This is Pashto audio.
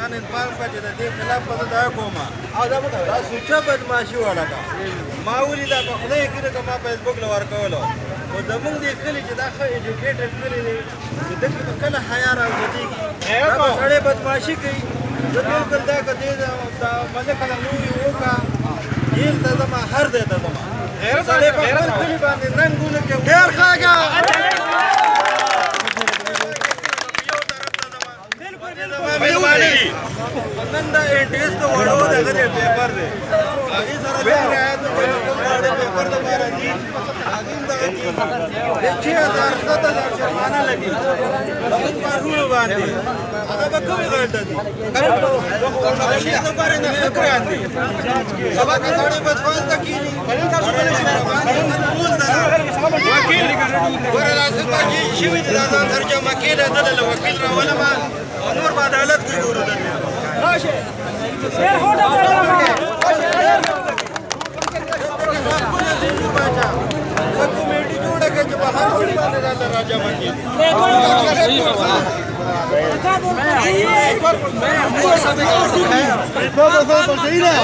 نن پام پاتې د دې خلاف په دا کومه او دا به دا سوچه بدمعشي وړه ما ولیدا په خدای کې دا ما فیسبوک لور کولو او زمونږ دې کلی چې دا ښه ایجوکیټډ کلی دی چې دغه په کله حیا راوځيږي دا سړی بدمعشي کوي د بالکل دا کدی دا ملک له نوري وکا یل ته ما هر دې ته ما غیر سړی په خپل کلی باندې ننګونه کې ډیر خاګه نن دا انټریس ته وړو دغه پیپر دی هغه سره به راځي ته وړو پیپر د بارا دي هغه دغه چې دا ستاسو د شرمانه لګي هغه پارو باندې هغه به کومه غلطه دي هغه شي د بارے نه فکر اندي سبا کې ساړي بس فال تک کیږي وکیل ورلا سبا چې شي د ځان ترجمه کړه د وکیل راولما نور په عدالت کې ګورو دي راشه شیر هوټه کمیټي جوړه کړي چې په هر څه باندې راځه باندې صحیح